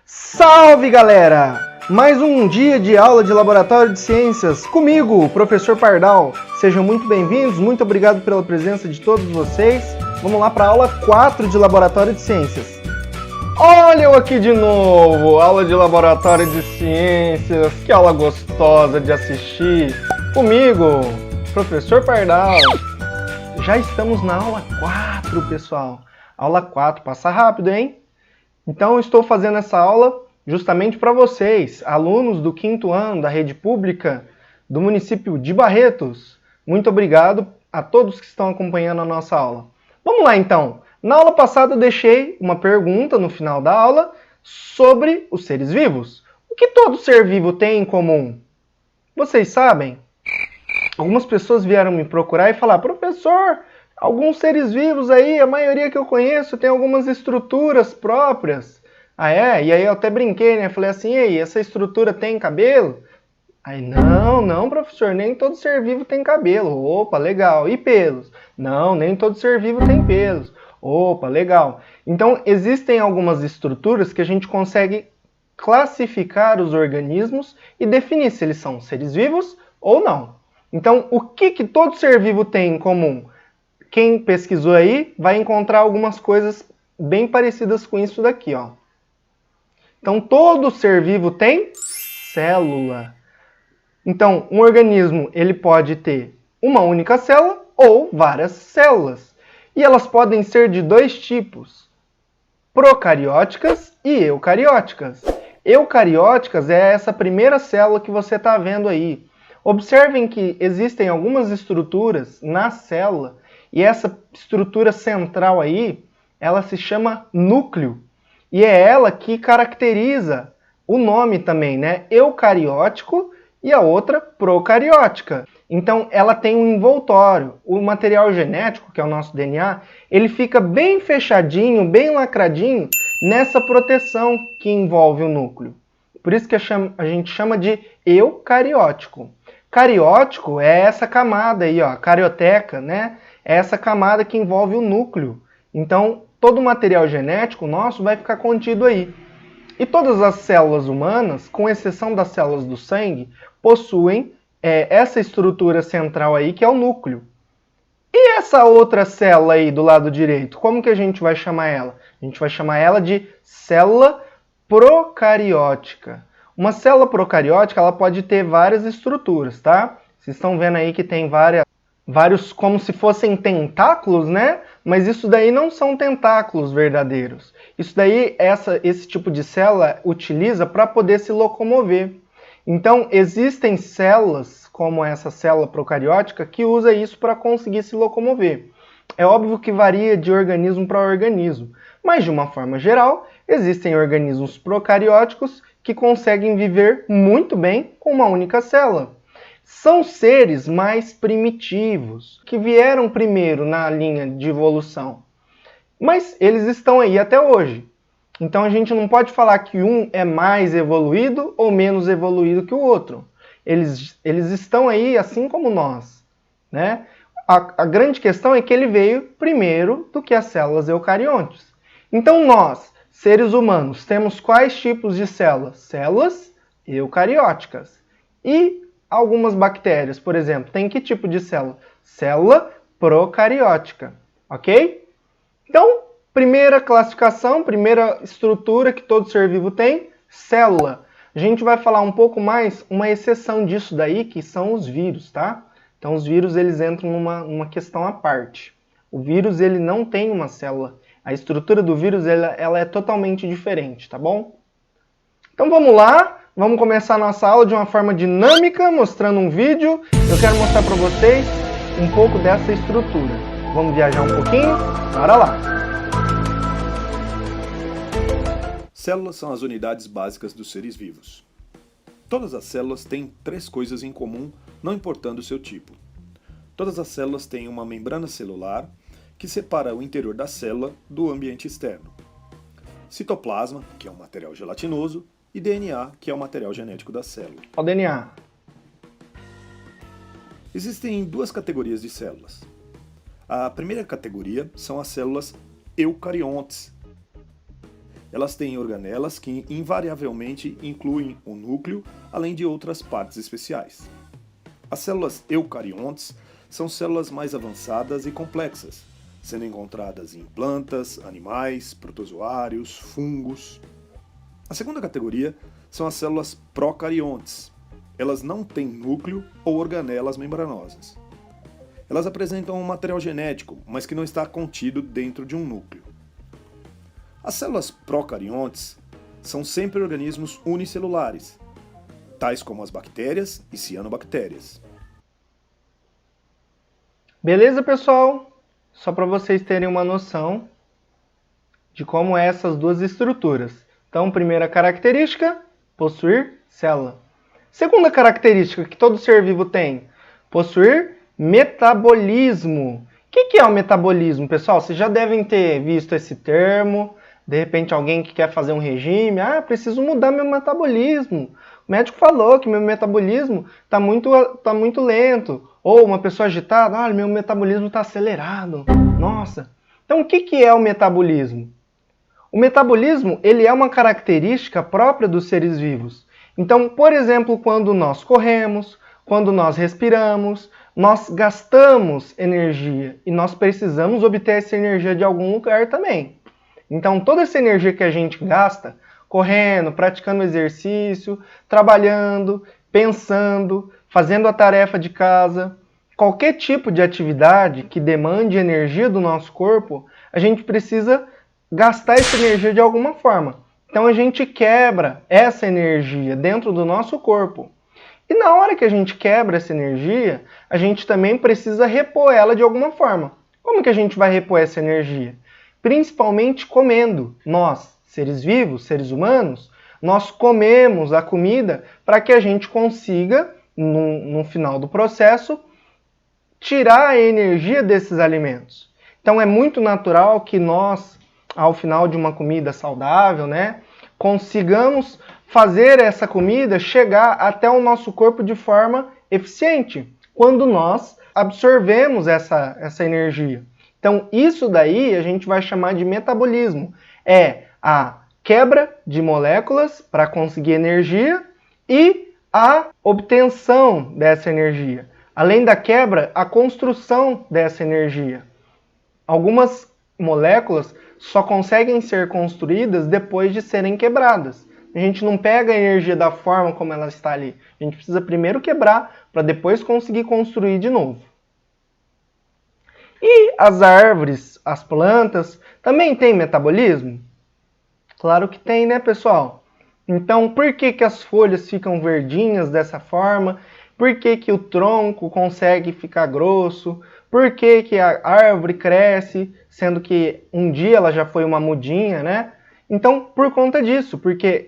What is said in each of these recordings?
Salve, galera! Mais um dia de aula de Laboratório de Ciências comigo, professor Pardal. Sejam muito bem-vindos, muito obrigado pela presença de todos vocês. Vamos lá para a aula 4 de Laboratório de Ciências. Olha eu aqui de novo, aula de Laboratório de Ciências, que aula gostosa de assistir. Comigo, professor Pardal. Já estamos na aula 4, pessoal. Aula 4, passa rápido, hein? Então, eu estou fazendo essa aula justamente para vocês, alunos do 5º ano da rede pública do município de Barretos. Muito obrigado a todos que estão acompanhando a nossa aula. Vamos lá, então. Na aula passada, eu deixei uma pergunta no final da aula sobre os seres vivos. O que todo ser vivo tem em comum? Vocês sabem? Algumas pessoas vieram me procurar e falar: professor, alguns seres vivos aí, a maioria que eu conheço, tem algumas estruturas próprias. Ah, é? E aí eu até brinquei, né? Falei assim: ei, essa estrutura tem cabelo? Aí, não, professor, nem todo ser vivo tem cabelo. Opa, legal. E pelos? Não, nem todo ser vivo tem pelos. Opa, legal. Então, existem algumas estruturas que a gente consegue classificar os organismos e definir se eles são seres vivos ou não. Então, o que todo ser vivo tem em comum? Quem pesquisou aí vai encontrar algumas coisas bem parecidas com isso daqui, ó. Então, todo ser vivo tem célula. Então, um organismo ele pode ter uma única célula ou várias células. E elas podem ser de dois tipos: procarióticas e eucarióticas. Eucarióticas é essa primeira célula que você está vendo aí. Observem que existem algumas estruturas na célula e essa estrutura central aí, ela se chama núcleo. E é ela que caracteriza o nome também, né? Eucariótico e a outra procariótica. Então, ela tem um envoltório. O material genético, que é o nosso DNA, ele fica bem fechadinho, bem lacradinho nessa proteção que envolve o núcleo. Por isso que a gente chama de eucariótico. Cariótico é essa camada aí, ó, carioteca, né? É essa camada que envolve o núcleo. Então, todo o material genético nosso vai ficar contido aí. E todas as células humanas, com exceção das células do sangue, possuem essa estrutura central aí, que é o núcleo. E essa outra célula aí do lado direito, como que a gente vai chamar ela? A gente vai chamar ela de célula procariótica. Uma célula procariótica, ela pode ter várias estruturas, tá? Vocês estão vendo aí que tem vários como se fossem tentáculos, né? Mas isso daí não são tentáculos verdadeiros. Isso daí, esse tipo de célula utiliza para poder se locomover. Então, existem células, como essa célula procariótica, que usa isso para conseguir se locomover. É óbvio que varia de organismo para organismo, mas de uma forma geral, existem organismos procarióticos que conseguem viver muito bem com uma única célula. São seres mais primitivos, que vieram primeiro na linha de evolução, mas eles estão aí até hoje. Então a gente não pode falar que um é mais evoluído ou menos evoluído que o outro. Eles estão aí assim como nós, né? A grande questão é que ele veio primeiro do que as células eucariontes. Então nós, seres humanos, temos quais tipos de células? Células eucarióticas. E algumas bactérias, por exemplo, tem que tipo de célula? Célula procariótica, ok? Então, primeira classificação, primeira estrutura que todo ser vivo tem, célula. A gente vai falar um pouco mais, uma exceção disso daí, que são os vírus, tá? Então, os vírus, eles entram numa questão à parte. O vírus, ele não tem uma célula. A estrutura do vírus, ela é totalmente diferente, tá bom? Então, vamos lá. Vamos começar a nossa aula de uma forma dinâmica, mostrando um vídeo. Eu quero mostrar para vocês um pouco dessa estrutura. Vamos viajar um pouquinho? Bora lá! Células são as unidades básicas dos seres vivos. Todas as células têm três coisas em comum, não importando o seu tipo. Todas as células têm uma membrana celular que separa o interior da célula do ambiente externo. Citoplasma, que é um material gelatinoso, e DNA, que é o material genético da célula. O DNA. Existem duas categorias de células. A primeira categoria são as células eucariontes. Elas têm organelas que invariavelmente incluem o núcleo, além de outras partes especiais. As células eucariontes são células mais avançadas e complexas, sendo encontradas em plantas, animais, protozoários, fungos. A segunda categoria são as células procariontes. Elas não têm núcleo ou organelas membranosas. Elas apresentam um material genético, mas que não está contido dentro de um núcleo. As células procariontes são sempre organismos unicelulares, tais como as bactérias e cianobactérias. Beleza, pessoal? Só para vocês terem uma noção de como é essas duas estruturas. Então, primeira característica, possuir célula. Segunda característica que todo ser vivo tem, possuir metabolismo. O que é o metabolismo, pessoal? Vocês já devem ter visto esse termo. De repente, alguém que quer fazer um regime, preciso mudar meu metabolismo. O médico falou que meu metabolismo está muito lento. Ou uma pessoa agitada, meu metabolismo está acelerado. Nossa! Então, o que é o metabolismo? O metabolismo, ele é uma característica própria dos seres vivos. Então, por exemplo, quando nós corremos, quando nós respiramos, nós gastamos energia e nós precisamos obter essa energia de algum lugar também. Então, toda essa energia que a gente gasta, correndo, praticando exercício, trabalhando, pensando, fazendo a tarefa de casa, qualquer tipo de atividade que demande energia do nosso corpo, a gente precisa gastar essa energia de alguma forma. Então, a gente quebra essa energia dentro do nosso corpo. E na hora que a gente quebra essa energia, a gente também precisa repor ela de alguma forma. Como que a gente vai repor essa energia? Principalmente comendo. Nós, seres vivos, seres humanos, nós comemos a comida para que a gente consiga, no final do processo, tirar a energia desses alimentos. Então é muito natural que nós, ao final de uma comida saudável, consigamos fazer essa comida chegar até o nosso corpo de forma eficiente, quando nós absorvemos essa energia. Então, isso daí a gente vai chamar de metabolismo. É a quebra de moléculas para conseguir energia e a obtenção dessa energia. Além da quebra, a construção dessa energia. Algumas moléculas só conseguem ser construídas depois de serem quebradas. A gente não pega a energia da forma como ela está ali. A gente precisa primeiro quebrar para depois conseguir construir de novo. E as árvores, as plantas, também têm metabolismo? Claro que tem, né, pessoal? Então, por que as folhas ficam verdinhas dessa forma? Por que o tronco consegue ficar grosso? Por que a árvore cresce, sendo que um dia ela já foi uma mudinha, Então, por conta disso, porque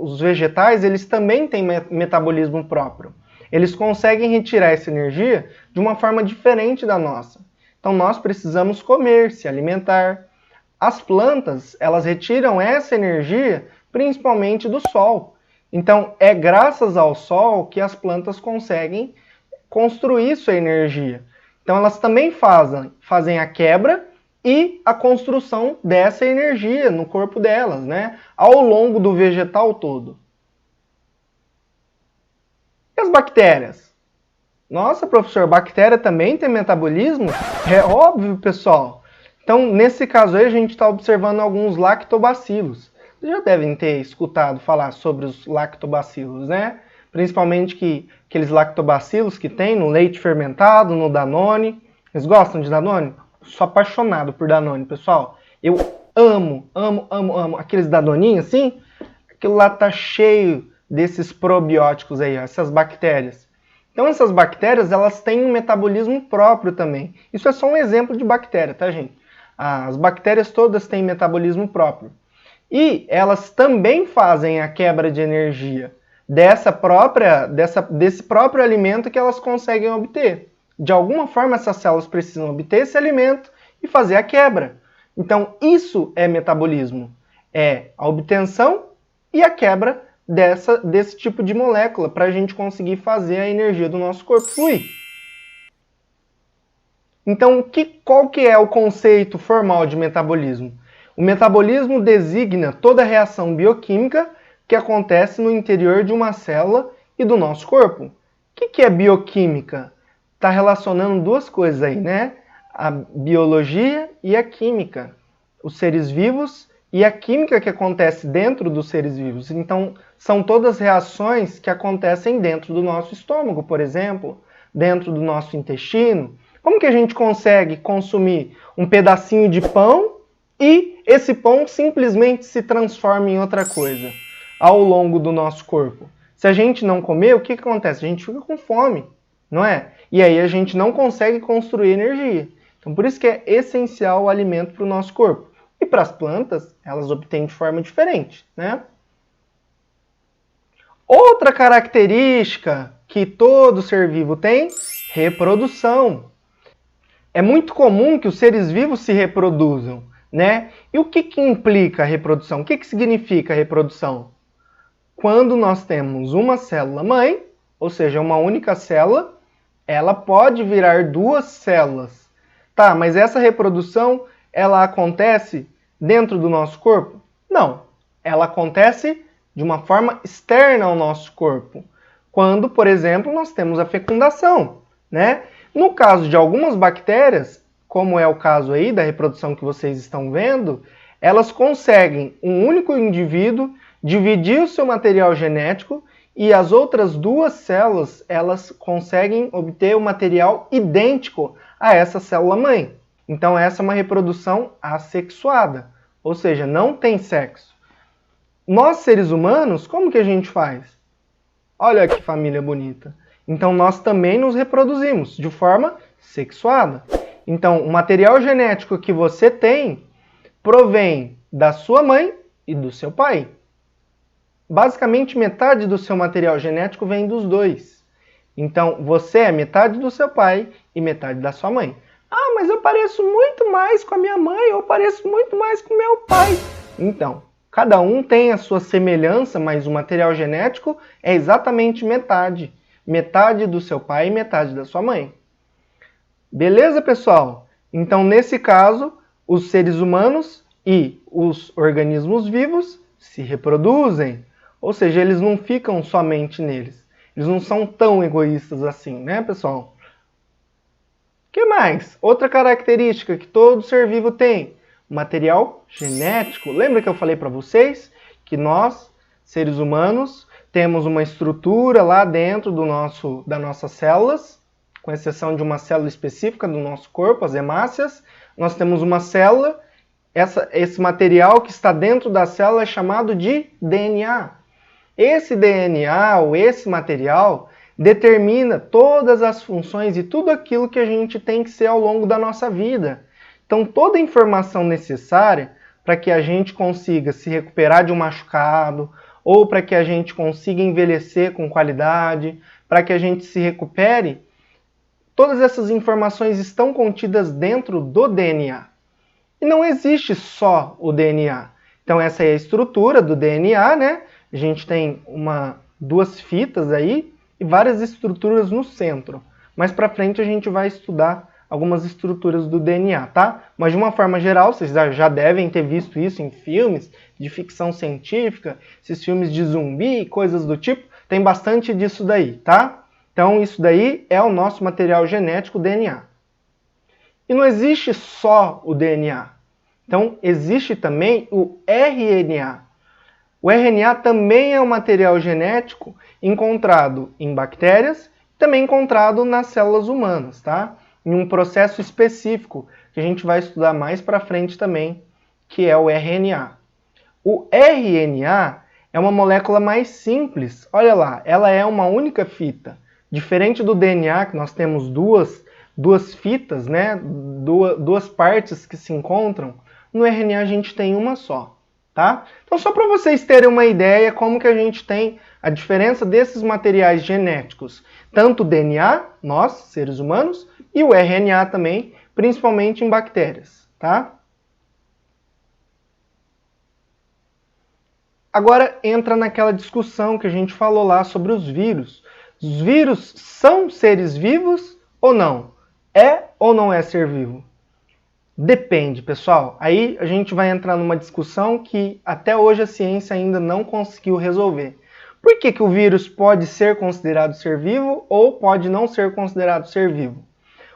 os vegetais, eles também têm metabolismo próprio. Eles conseguem retirar essa energia de uma forma diferente da nossa. Então, nós precisamos comer, se alimentar. As plantas, elas retiram essa energia principalmente do sol. Então, é graças ao sol que as plantas conseguem construir sua energia. Então, elas também fazem a quebra e a construção dessa energia no corpo delas, ao longo do vegetal todo. E as bactérias? Nossa, professor, bactéria também tem metabolismo? É óbvio, pessoal. Então, nesse caso aí, a gente está observando alguns lactobacilos. Vocês já devem ter escutado falar sobre os lactobacilos, Principalmente aqueles lactobacilos que tem no leite fermentado, no Danone. Vocês gostam de Danone? Sou apaixonado por Danone, pessoal. Eu amo aqueles Danoninhos assim. Aquilo lá tá cheio desses probióticos aí, essas bactérias. Então essas bactérias, elas têm um metabolismo próprio também. Isso é só um exemplo de bactéria, tá, gente? As bactérias todas têm metabolismo próprio. E elas também fazem a quebra de energia desse próprio alimento que elas conseguem obter. De alguma forma, essas células precisam obter esse alimento e fazer a quebra. Então, isso é metabolismo. É a obtenção e a quebra desse tipo de molécula para a gente conseguir fazer a energia do nosso corpo fluir. Então, qual que é o conceito formal de metabolismo? O metabolismo designa toda a reação bioquímica que acontece no interior de uma célula e do nosso corpo. O que é bioquímica? Está relacionando duas coisas aí, né? A biologia e a química. Os seres vivos e a química que acontece dentro dos seres vivos. Então, são todas reações que acontecem dentro do nosso estômago, por exemplo, dentro do nosso intestino. Como que a gente consegue consumir um pedacinho de pão e esse pão simplesmente se transforma em outra coisa ao longo do nosso corpo? Se a gente não comer, o que acontece? A gente fica com fome, não é? E aí a gente não consegue construir energia. Então, por isso que é essencial o alimento para o nosso corpo. E para as plantas, elas obtêm de forma diferente, né? Outra característica que todo ser vivo tem, reprodução. É muito comum que os seres vivos se reproduzam, né? E o que implica a reprodução? O que significa a reprodução? Quando nós temos uma célula mãe, ou seja, uma única célula, ela pode virar duas células. Tá, mas essa reprodução, ela acontece dentro do nosso corpo? Não, ela acontece de uma forma externa ao nosso corpo. Quando, por exemplo, nós temos a fecundação, né? No caso de algumas bactérias, como é o caso aí da reprodução que vocês estão vendo, elas conseguem, um único indivíduo, dividir o seu material genético e as outras duas células, elas conseguem obter o material idêntico a essa célula-mãe. Então essa é uma reprodução assexuada, ou seja, não tem sexo. Nós, seres humanos, como que a gente faz? Olha que família bonita. Então nós também nos reproduzimos de forma sexuada. Então o material genético que você tem provém da sua mãe e do seu pai. Basicamente metade do seu material genético vem dos dois. Então você é metade do seu pai e metade da sua mãe. Ah, mas eu pareço muito mais com a minha mãe, eu pareço muito mais com o meu pai. Então, cada um tem a sua semelhança, mas o material genético é exatamente metade. Metade do seu pai e metade da sua mãe. Beleza, pessoal? Então, nesse caso, os seres humanos e os organismos vivos se reproduzem. Ou seja, eles não ficam somente neles. Eles não são tão egoístas assim, né, pessoal? O que mais? Outra característica que todo ser vivo tem, material genético. Lembra que eu falei para vocês que nós, seres humanos, temos uma estrutura lá dentro das nossas células, com exceção de uma célula específica do nosso corpo, as hemácias. Nós temos uma célula, esse material que está dentro da célula é chamado de DNA. Esse DNA, ou esse material, determina todas as funções e tudo aquilo que a gente tem que ser ao longo da nossa vida. Então, toda a informação necessária para que a gente consiga se recuperar de um machucado, ou para que a gente consiga envelhecer com qualidade, para que a gente se recupere, todas essas informações estão contidas dentro do DNA. E não existe só o DNA. Então, essa é a estrutura do DNA, né? A gente tem duas fitas aí e várias estruturas no centro. Mais para frente a gente vai estudar algumas estruturas do DNA, tá? Mas de uma forma geral, vocês já devem ter visto isso em filmes de ficção científica, esses filmes de zumbi e coisas do tipo, tem bastante disso daí, tá? Então isso daí é o nosso material genético, DNA. E não existe só o DNA. Então existe também o RNA. O RNA também é um material genético encontrado em bactérias e também encontrado nas células humanas, tá? Em um processo específico que a gente vai estudar mais para frente também, que é o RNA. O RNA é uma molécula mais simples. Olha lá, ela é uma única fita. Diferente do DNA, que nós temos duas fitas, né? Duas partes que se encontram, no RNA a gente tem uma só. Tá? Então, só para vocês terem uma ideia como que a gente tem a diferença desses materiais genéticos. Tanto o DNA, nós, seres humanos, e o RNA também, principalmente em bactérias. Tá? Agora entra naquela discussão que a gente falou lá sobre os vírus. Os vírus são seres vivos ou não? É ou não é ser vivo? Depende, pessoal. Aí a gente vai entrar numa discussão que até hoje a ciência ainda não conseguiu resolver. Por que o vírus pode ser considerado ser vivo ou pode não ser considerado ser vivo?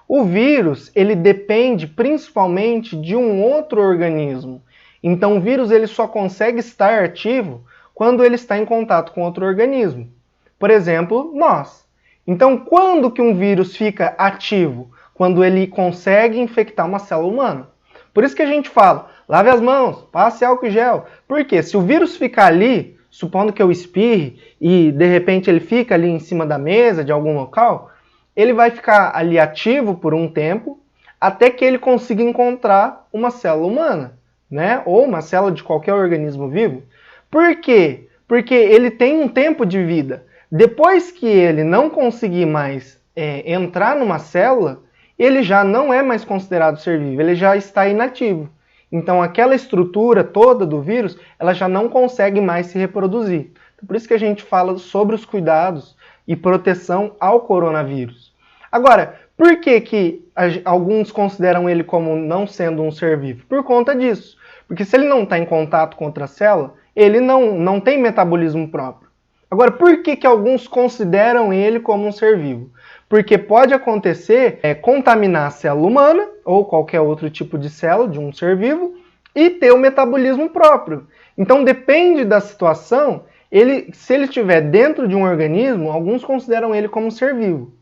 O vírus, ele depende principalmente de um outro organismo. Então o vírus ele só consegue estar ativo quando ele está em contato com outro organismo. Por exemplo, nós. Então quando que um vírus fica ativo? Quando ele consegue infectar uma célula humana. Por isso que a gente fala, lave as mãos, passe álcool em gel. Porque se o vírus ficar ali, supondo que eu espirre e de repente ele fica ali em cima da mesa de algum local, ele vai ficar ali ativo por um tempo até que ele consiga encontrar uma célula humana, né? Ou uma célula de qualquer organismo vivo. Por quê? Porque ele tem um tempo de vida. Depois que ele não conseguir mais entrar numa célula, ele já não é mais considerado ser vivo, ele já está inativo. Então aquela estrutura toda do vírus, ela já não consegue mais se reproduzir. Então, por isso que a gente fala sobre os cuidados e proteção ao coronavírus. Agora, por que alguns consideram ele como não sendo um ser vivo? Por conta disso. Porque se ele não está em contato com outra célula, ele não tem metabolismo próprio. Agora, por que alguns consideram ele como um ser vivo? Porque pode acontecer contaminar a célula humana ou qualquer outro tipo de célula de um ser vivo e ter o metabolismo próprio. Então depende da situação, se ele estiver dentro de um organismo, alguns consideram ele como ser vivo.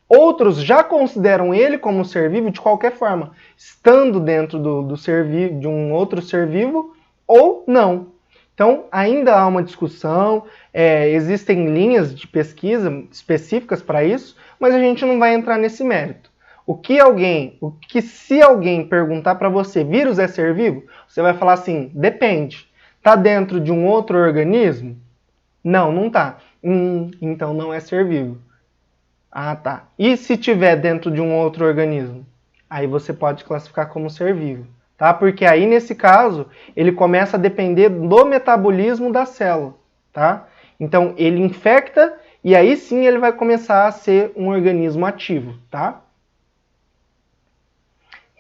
Outros já consideram ele como ser vivo de qualquer forma, estando dentro do ser vivo, de um outro ser vivo ou não. Então, ainda há uma discussão, existem linhas de pesquisa específicas para isso, mas a gente não vai entrar nesse mérito. Se alguém perguntar para você, vírus é ser vivo? Você vai falar assim, depende. Está dentro de um outro organismo? Não, não está. Então não é ser vivo. Ah, tá. E se tiver dentro de um outro organismo? Aí você pode classificar como ser vivo. Tá? Porque aí, nesse caso, ele começa a depender do metabolismo da célula. Tá? Então, ele infecta e aí sim ele vai começar a ser um organismo ativo. Tá?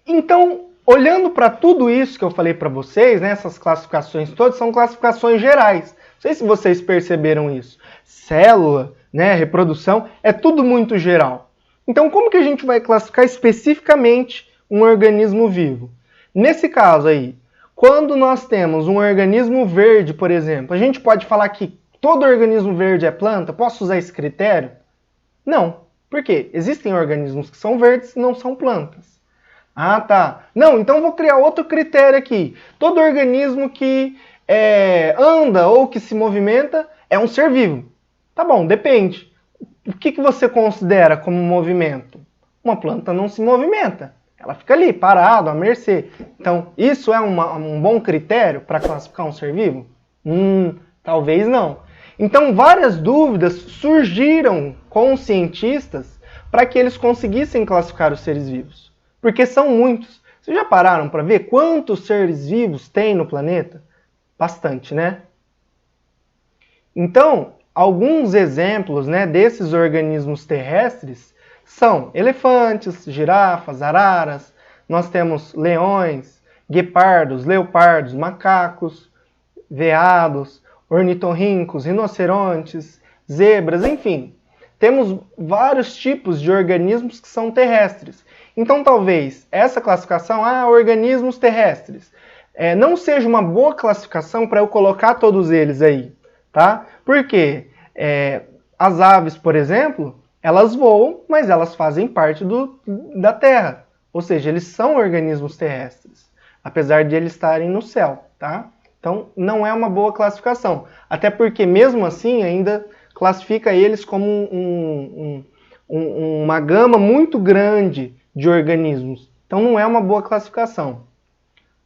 Então, olhando para tudo isso que eu falei para vocês, né, essas classificações todas são classificações gerais. Não sei se vocês perceberam isso. Célula, né, reprodução, é tudo muito geral. Então, como que a gente vai classificar especificamente um organismo vivo? Nesse caso aí, quando nós temos um organismo verde, por exemplo, a gente pode falar que todo organismo verde é planta? Posso usar esse critério? Não. Por quê? Existem organismos que são verdes e não são plantas. Ah, tá. Não, então vou criar outro critério aqui. Todo organismo que anda ou que se movimenta é um ser vivo. Tá bom, depende. O que você considera como movimento? Uma planta não se movimenta. Ela fica ali, parada, à mercê. Então, isso é um bom critério para classificar um ser vivo? Talvez não. Então, várias dúvidas surgiram com os cientistas para que eles conseguissem classificar os seres vivos. Porque são muitos. Vocês já pararam para ver quantos seres vivos tem no planeta? Bastante, né? Então, alguns exemplos, né, desses organismos terrestres são elefantes, girafas, araras, nós temos leões, guepardos, leopardos, macacos, veados, ornitorrincos, rinocerontes, zebras, enfim. Temos vários tipos de organismos que são terrestres. Então talvez essa classificação, organismos terrestres, não seja uma boa classificação para eu colocar todos eles aí, tá? Porque as aves, por exemplo, elas voam, mas elas fazem parte da Terra. Ou seja, eles são organismos terrestres, apesar de eles estarem no céu, tá? Então, não é uma boa classificação. Até porque, mesmo assim, ainda classifica eles como uma gama muito grande de organismos. Então, não é uma boa classificação.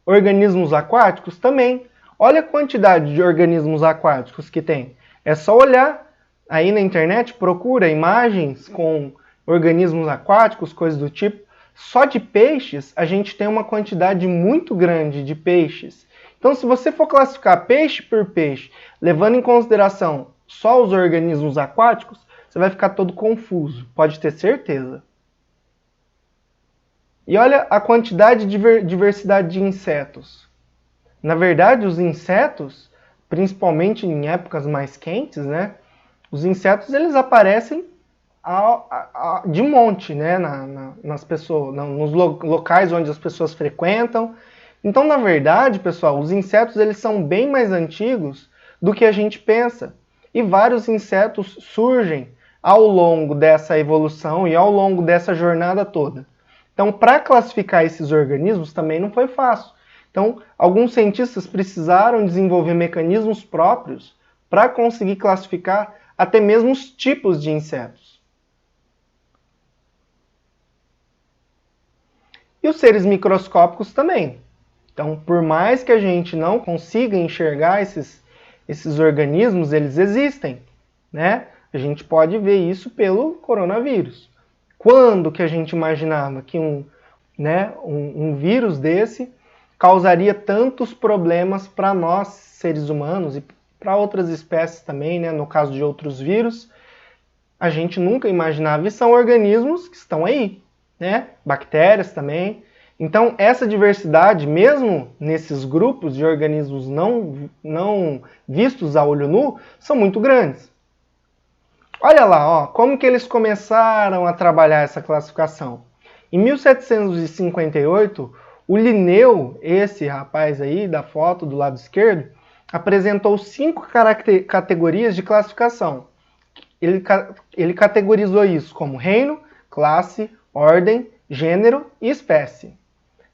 Organismos aquáticos também. Olha a quantidade de organismos aquáticos que tem. É só olhar aí na internet, procura imagens com organismos aquáticos, coisas do tipo. Só de peixes, a gente tem uma quantidade muito grande de peixes. Então, se você for classificar peixe por peixe, levando em consideração só os organismos aquáticos, você vai ficar todo confuso, pode ter certeza. E olha a quantidade de diversidade de insetos. Na verdade, os insetos, principalmente em épocas mais quentes, né? Os insetos eles aparecem de monte, né? Nas pessoas, nos locais onde as pessoas frequentam. Então, na verdade, pessoal, os insetos eles são bem mais antigos do que a gente pensa. E vários insetos surgem ao longo dessa evolução e ao longo dessa jornada toda. Então, para classificar esses organismos também não foi fácil. Então, alguns cientistas precisaram desenvolver mecanismos próprios para conseguir classificar até mesmo os tipos de insetos. E os seres microscópicos também. Então, por mais que a gente não consiga enxergar esses organismos, eles existem, né? A gente pode ver isso pelo coronavírus. Quando que a gente imaginava que um vírus desse causaria tantos problemas para nós, seres humanos, e para outras espécies também, né? No caso de outros vírus, a gente nunca imaginava. E são organismos que estão aí, né? Bactérias também. Então, essa diversidade, mesmo nesses grupos de organismos não vistos a olho nu, são muito grandes. Olha lá, ó, como que eles começaram a trabalhar essa classificação. Em 1758, o Linneu, esse rapaz aí da foto do lado esquerdo, apresentou 5 categorias de classificação. Ele categorizou isso como reino, classe, ordem, gênero e espécie.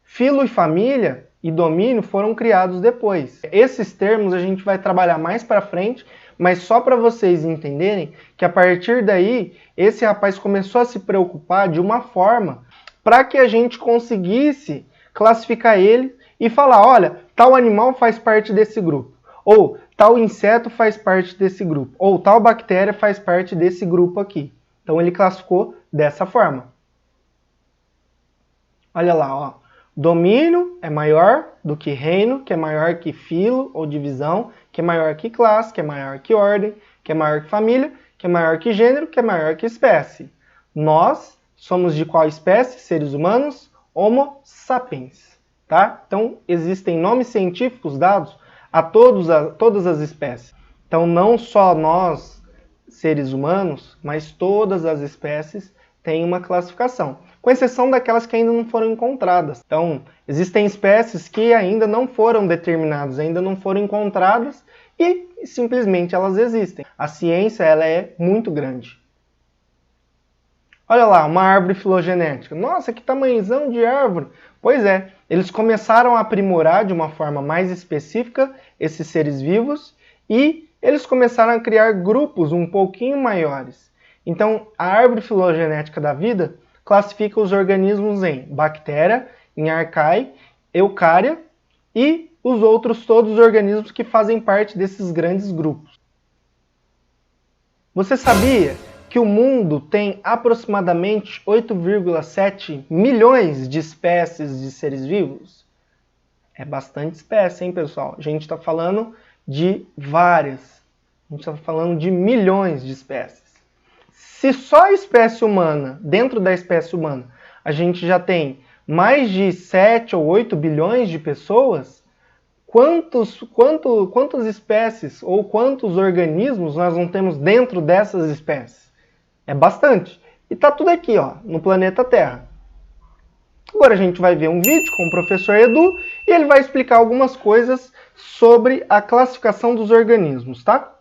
Filo e família e domínio foram criados depois. Esses termos a gente vai trabalhar mais para frente, mas só para vocês entenderem que a partir daí, esse rapaz começou a se preocupar de uma forma para que a gente conseguisse classificar ele e falar, olha, tal animal faz parte desse grupo, ou tal inseto faz parte desse grupo, ou tal bactéria faz parte desse grupo aqui. Então ele classificou dessa forma. Olha lá, ó. Domínio é maior do que reino, que é maior que filo ou divisão, que é maior que classe, que é maior que ordem, que é maior que família, que é maior que gênero, que é maior que espécie. Nós somos de qual espécie? Seres humanos? Homo sapiens. Tá? Então, existem nomes científicos dados a todas as espécies. Então, não só nós, seres humanos, mas todas as espécies têm uma classificação, com exceção daquelas que ainda não foram encontradas. Então, existem espécies que ainda não foram determinadas, ainda não foram encontradas e simplesmente elas existem. A ciência ela é muito grande. Olha lá, uma árvore filogenética. Nossa, que tamanhozão de árvore! Pois é, eles começaram a aprimorar de uma forma mais específica esses seres vivos e eles começaram a criar grupos um pouquinho maiores. Então, a árvore filogenética da vida classifica os organismos em bactéria, em arcaia, eucária e todos os organismos que fazem parte desses grandes grupos. Você sabia que o mundo tem aproximadamente 8,7 milhões de espécies de seres vivos? É bastante espécie, hein, pessoal? A gente está falando de várias. A gente está falando de milhões de espécies. Se só a espécie humana, dentro da espécie humana, a gente já tem mais de 7 ou 8 bilhões de pessoas, quantas espécies ou quantos organismos nós não temos dentro dessas espécies? É bastante. E está tudo aqui, ó, no planeta Terra. Agora a gente vai ver um vídeo com o professor Edu e ele vai explicar algumas coisas sobre a classificação dos organismos, tá?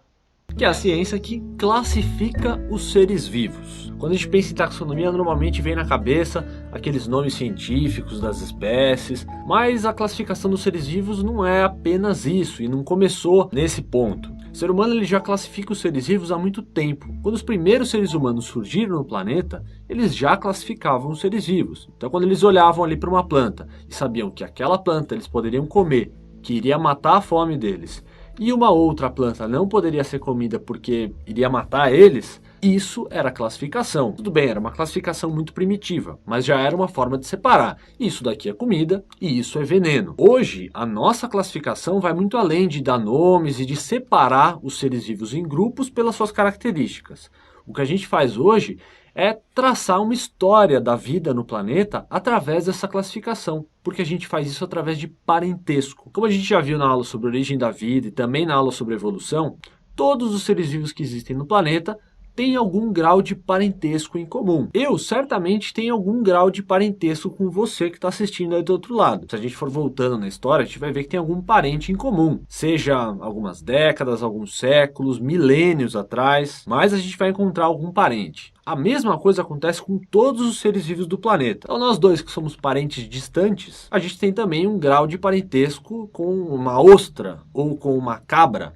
Que é a ciência que classifica os seres vivos. Quando a gente pensa em taxonomia, normalmente vem na cabeça aqueles nomes científicos das espécies, mas a classificação dos seres vivos não é apenas isso, e não começou nesse ponto. O ser humano ele já classifica os seres vivos há muito tempo. Quando os primeiros seres humanos surgiram no planeta, eles já classificavam os seres vivos. Então quando eles olhavam ali para uma planta e sabiam que aquela planta eles poderiam comer, que iria matar a fome deles, e uma outra planta não poderia ser comida porque iria matar eles, isso era classificação. Tudo bem, era uma classificação muito primitiva, mas já era uma forma de separar. Isso daqui é comida e isso é veneno. Hoje, a nossa classificação vai muito além de dar nomes e de separar os seres vivos em grupos pelas suas características. O que a gente faz hoje é traçar uma história da vida no planeta através dessa classificação, porque a gente faz isso através de parentesco. Como a gente já viu na aula sobre a origem da vida e também na aula sobre evolução, todos os seres vivos que existem no planeta têm algum grau de parentesco em comum. Eu certamente tenho algum grau de parentesco com você que está assistindo aí do outro lado. Se a gente for voltando na história, a gente vai ver que tem algum parente em comum, seja algumas décadas, alguns séculos, milênios atrás, mas a gente vai encontrar algum parente. A mesma coisa acontece com todos os seres vivos do planeta. Então nós dois que somos parentes distantes, a gente tem também um grau de parentesco com uma ostra ou com uma cabra.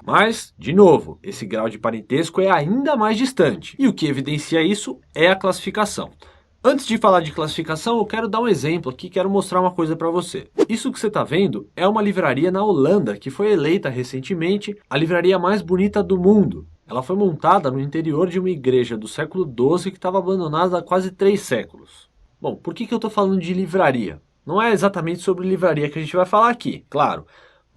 Mas, de novo, esse grau de parentesco é ainda mais distante. E o que evidencia isso é a classificação. Antes de falar de classificação, eu quero dar um exemplo aqui, quero mostrar uma coisa para você. Isso que você está vendo é uma livraria na Holanda, que foi eleita recentemente a livraria mais bonita do mundo. Ela foi montada no interior de uma igreja do século XII que estava abandonada há quase 3 séculos. Bom, por que eu estou falando de livraria? Não é exatamente sobre livraria que a gente vai falar aqui, claro.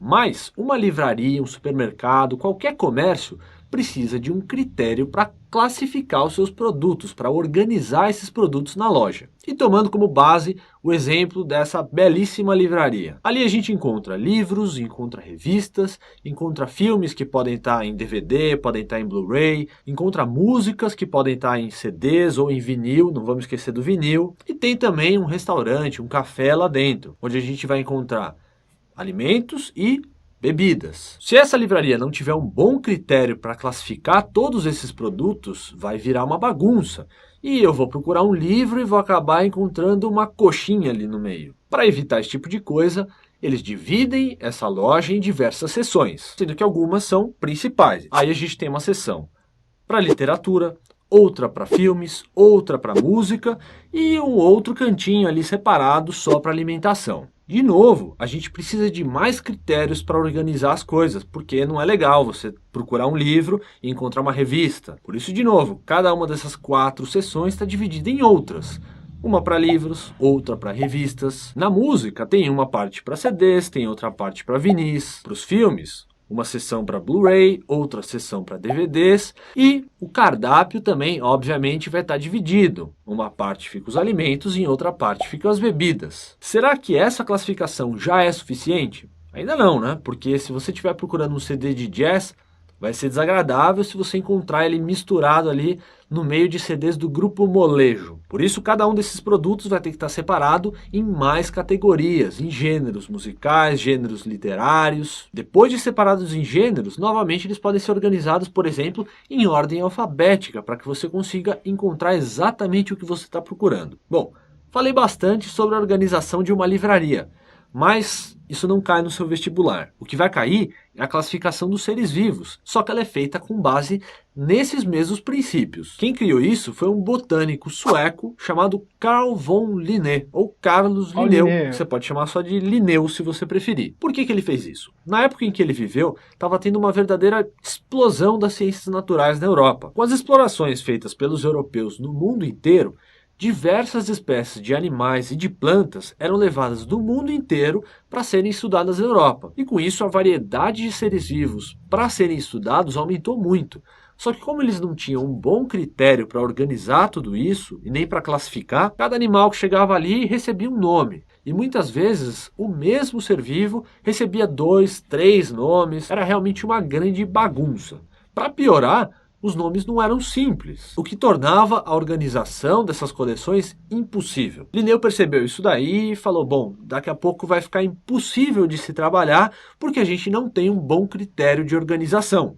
Mas uma livraria, um supermercado, qualquer comércio precisa de um critério para classificar os seus produtos, para organizar esses produtos na loja. E tomando como base o exemplo dessa belíssima livraria. Ali a gente encontra livros, encontra revistas, encontra filmes que podem estar em DVD, podem estar em Blu-ray, encontra músicas que podem estar em CDs ou em vinil, não vamos esquecer do vinil. E tem também um restaurante, um café lá dentro, onde a gente vai encontrar alimentos e bebidas. Se essa livraria não tiver um bom critério para classificar todos esses produtos, vai virar uma bagunça. E eu vou procurar um livro e vou acabar encontrando uma coxinha ali no meio. Para evitar esse tipo de coisa, eles dividem essa loja em diversas seções, sendo que algumas são principais. Aí a gente tem uma seção para literatura, outra para filmes, outra para música e um outro cantinho ali separado só para alimentação. De novo, a gente precisa de mais critérios para organizar as coisas, porque não é legal você procurar um livro e encontrar uma revista. Por isso, de novo, cada uma dessas 4 seções está dividida em outras. Uma para livros, outra para revistas. Na música tem uma parte para CDs, tem outra parte para vinis. Para os filmes, uma seção para Blu-ray, outra seção para DVDs e o cardápio também, obviamente, vai estar dividido. Uma parte fica os alimentos e em outra parte ficam as bebidas. Será que essa classificação já é suficiente? Ainda não, né? Porque se você estiver procurando um CD de jazz, vai ser desagradável se você encontrar ele misturado ali no meio de CDs do grupo molejo. Por isso, cada um desses produtos vai ter que estar separado em mais categorias, em gêneros musicais, gêneros literários. Depois de separados em gêneros, novamente eles podem ser organizados, por exemplo, em ordem alfabética, para que você consiga encontrar exatamente o que você está procurando. Bom, falei bastante sobre a organização de uma livraria, mas isso não cai no seu vestibular. O que vai cair é a classificação dos seres vivos, só que ela é feita com base nesses mesmos princípios. Quem criou isso foi um botânico sueco chamado Carl von Linné, ou Carlos Linneu. Você pode chamar só de Linneu se você preferir. Por que ele fez isso? Na época em que ele viveu, estava tendo uma verdadeira explosão das ciências naturais na Europa. Com as explorações feitas pelos europeus no mundo inteiro, diversas espécies de animais e de plantas eram levadas do mundo inteiro para serem estudadas na Europa. E com isso a variedade de seres vivos para serem estudados aumentou muito. Só que como eles não tinham um bom critério para organizar tudo isso e nem para classificar, cada animal que chegava ali recebia um nome. E muitas vezes o mesmo ser vivo recebia 2, 3 nomes. Era realmente uma grande bagunça. Para piorar, os nomes não eram simples, o que tornava a organização dessas coleções impossível. Linneu percebeu isso daí e falou, bom, daqui a pouco vai ficar impossível de se trabalhar porque a gente não tem um bom critério de organização.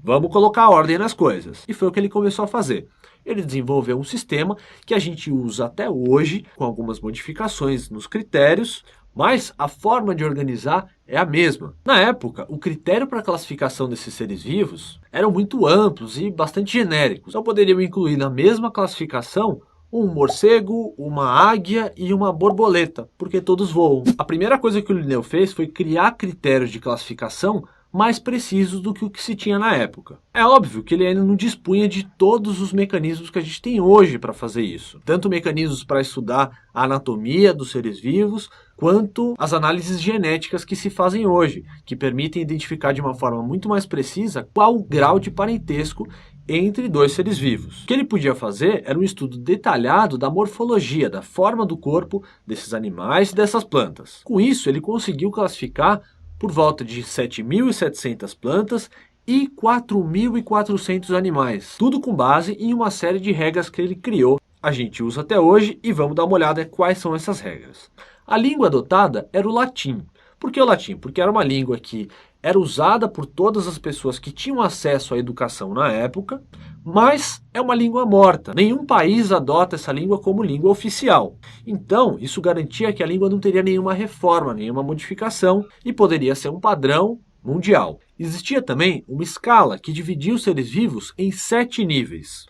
Vamos colocar ordem nas coisas. E foi o que ele começou a fazer. Ele desenvolveu um sistema que a gente usa até hoje, com algumas modificações nos critérios, mas a forma de organizar é a mesma. Na época, o critério para a classificação desses seres vivos eram muito amplos e bastante genéricos. Então poderiam incluir na mesma classificação um morcego, uma águia e uma borboleta, porque todos voam. A primeira coisa que o Linneu fez foi criar critérios de classificação mais precisos do que o que se tinha na época. É óbvio que ele ainda não dispunha de todos os mecanismos que a gente tem hoje para fazer isso. Tanto mecanismos para estudar a anatomia dos seres vivos, quanto as análises genéticas que se fazem hoje, que permitem identificar de uma forma muito mais precisa qual o grau de parentesco entre dois seres vivos. O que ele podia fazer era um estudo detalhado da morfologia, da forma do corpo desses animais e dessas plantas. Com isso, ele conseguiu classificar por volta de 7.700 plantas e 4.400 animais, tudo com base em uma série de regras que ele criou. A gente usa até hoje e vamos dar uma olhada em quais são essas regras. A língua adotada era o latim. Por que o latim? Porque era uma língua que era usada por todas as pessoas que tinham acesso à educação na época, mas é uma língua morta. Nenhum país adota essa língua como língua oficial. Então, isso garantia que a língua não teria nenhuma reforma, nenhuma modificação e poderia ser um padrão mundial. Existia também uma escala que dividia os seres vivos em 7 níveis: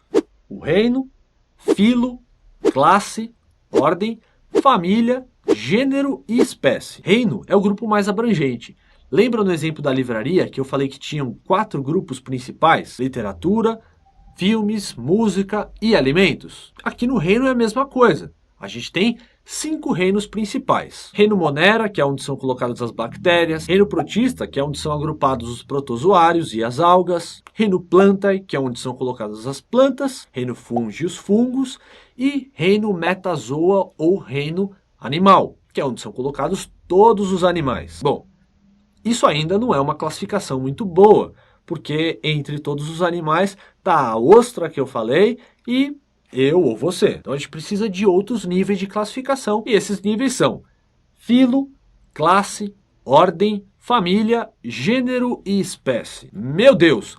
o reino, filo, classe, ordem, família, gênero e espécie. Reino é o grupo mais abrangente. Lembra no exemplo da livraria que eu falei que tinham 4 grupos principais? Literatura, filmes, música e alimentos? Aqui no reino é a mesma coisa. A gente tem 5 reinos principais. Reino Monera, que é onde são colocadas as bactérias. Reino Protista, que é onde são agrupados os protozoários e as algas. Reino Plantae, que é onde são colocadas as plantas. Reino Fungi, os fungos. E Reino Metazoa ou Reino Animal, que é onde são colocados todos os animais. Bom, isso ainda não é uma classificação muito boa, porque entre todos os animais está a ostra que eu falei e eu ou você. Então a gente precisa de outros níveis de classificação, e esses níveis são filo, classe, ordem, família, gênero e espécie. Meu Deus!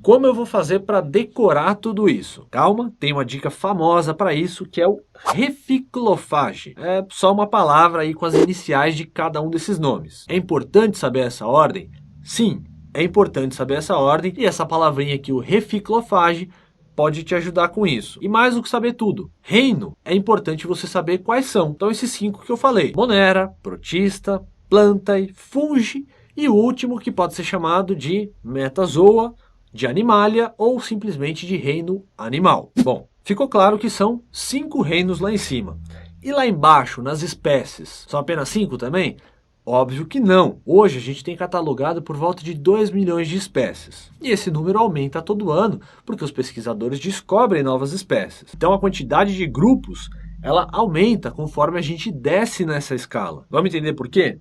Como eu vou fazer para decorar tudo isso? Calma, tem uma dica famosa para isso, que é o reficlofage. É só uma palavra aí com as iniciais de cada um desses nomes. É importante saber essa ordem? Sim, é importante saber essa ordem, e essa palavrinha aqui, o reficlofage, pode te ajudar com isso. E mais do que saber tudo, reino, é importante você saber quais são. Então esses 5 que eu falei: Monera, Protista, Plantae, Fungi e o último que pode ser chamado de Metazoa, de Animalia ou simplesmente de reino animal. Bom, ficou claro que são 5 reinos lá em cima. E lá embaixo, nas espécies, são apenas 5 também? Óbvio que não. Hoje a gente tem catalogado por volta de 2 milhões de espécies. E esse número aumenta todo ano, porque os pesquisadores descobrem novas espécies. Então a quantidade de grupos, ela aumenta conforme a gente desce nessa escala. Vamos entender por quê?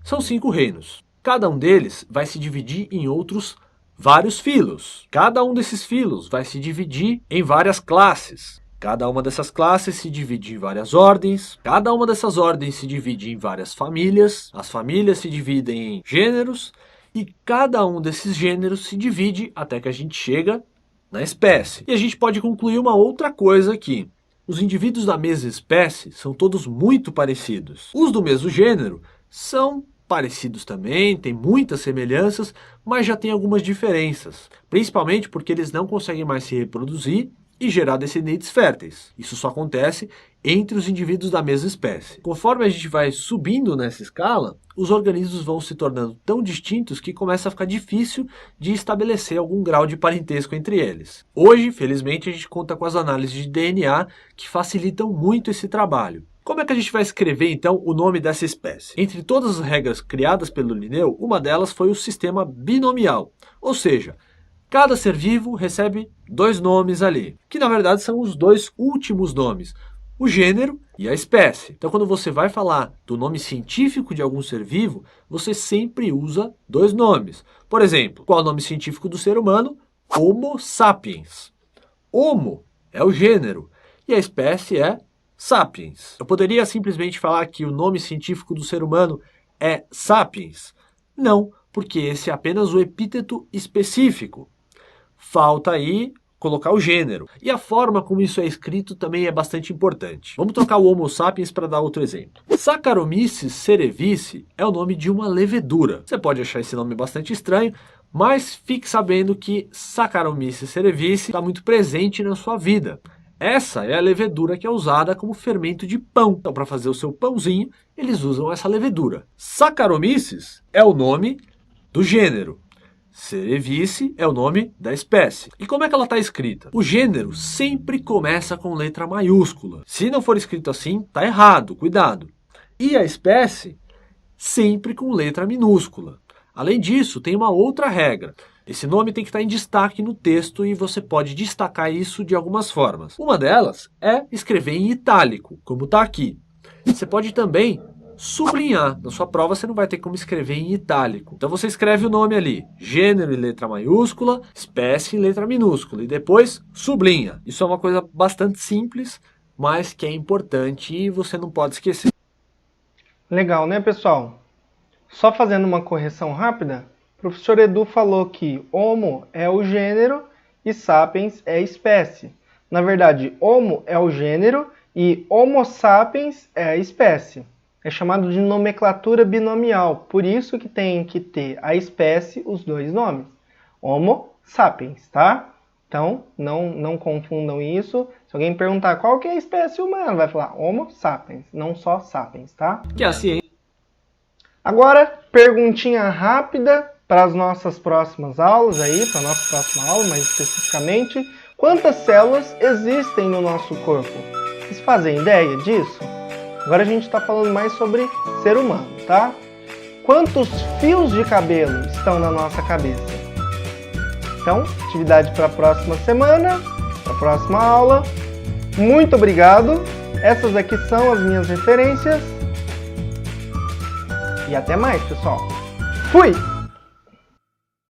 São 5 reinos. Cada um deles vai se dividir em outros vários filos. Cada um desses filos vai se dividir em várias classes. Cada uma dessas classes se divide em várias ordens. Cada uma dessas ordens se divide em várias famílias. As famílias se dividem em gêneros. E cada um desses gêneros se divide até que a gente chega na espécie. E a gente pode concluir uma outra coisa aqui. Os indivíduos da mesma espécie são todos muito parecidos. Os do mesmo gênero são parecidos também, tem muitas semelhanças, mas já tem algumas diferenças, principalmente porque eles não conseguem mais se reproduzir e gerar descendentes férteis. Isso só acontece entre os indivíduos da mesma espécie. Conforme a gente vai subindo nessa escala, os organismos vão se tornando tão distintos que começa a ficar difícil de estabelecer algum grau de parentesco entre eles. Hoje, felizmente, a gente conta com as análises de DNA que facilitam muito esse trabalho. Como é que a gente vai escrever, então, o nome dessa espécie? Entre todas as regras criadas pelo Linneu, uma delas foi o sistema binomial. Ou seja, cada ser vivo recebe 2 nomes ali, que na verdade são os 2 últimos nomes, o gênero e a espécie. Então, quando você vai falar do nome científico de algum ser vivo, você sempre usa 2 nomes. Por exemplo, qual é o nome científico do ser humano? Homo sapiens. Homo é o gênero e a espécie é Sapiens. Eu poderia simplesmente falar que o nome científico do ser humano é Sapiens? Não, porque esse é apenas o epíteto específico. Falta aí colocar o gênero. E a forma como isso é escrito também é bastante importante. Vamos trocar o Homo sapiens para dar outro exemplo. Saccharomyces cerevisiae é o nome de uma levedura. Você pode achar esse nome bastante estranho, mas fique sabendo que Saccharomyces cerevisiae está muito presente na sua vida. Essa é a levedura que é usada como fermento de pão. Então, para fazer o seu pãozinho, eles usam essa levedura. Saccharomyces é o nome do gênero. Cerevisiae é o nome da espécie. E como é que ela está escrita? O gênero sempre começa com letra maiúscula. Se não for escrito assim, está errado, cuidado. E a espécie, sempre com letra minúscula. Além disso, tem uma outra regra. Esse nome tem que estar em destaque no texto e você pode destacar isso de algumas formas. Uma delas é escrever em itálico, como está aqui. Você pode também sublinhar. Na sua prova você não vai ter como escrever em itálico. Então você escreve o nome ali, gênero em letra maiúscula, espécie em letra minúscula e depois sublinha. Isso é uma coisa bastante simples, mas que é importante e você não pode esquecer. Legal, né, pessoal? Só fazendo uma correção rápida, o professor Edu falou que Homo é o gênero e Sapiens é a espécie. Na verdade, Homo é o gênero e Homo sapiens é a espécie. É chamado de nomenclatura binomial, por isso que tem que ter a espécie, os dois nomes. Homo sapiens, tá? Então, não confundam isso. Se alguém perguntar qual que é a espécie humana, vai falar Homo sapiens, não só sapiens, tá? Que é a ciência. Agora, perguntinha rápida para as nossas próximas aulas aí, para a nossa próxima aula, mais especificamente. Quantas células existem no nosso corpo? Vocês fazem ideia disso? Agora a gente está falando mais sobre ser humano, tá? Quantos fios de cabelo estão na nossa cabeça? Então, atividade para a próxima semana, para a próxima aula. Muito obrigado. Essas aqui são as minhas referências. E até mais, pessoal. Fui!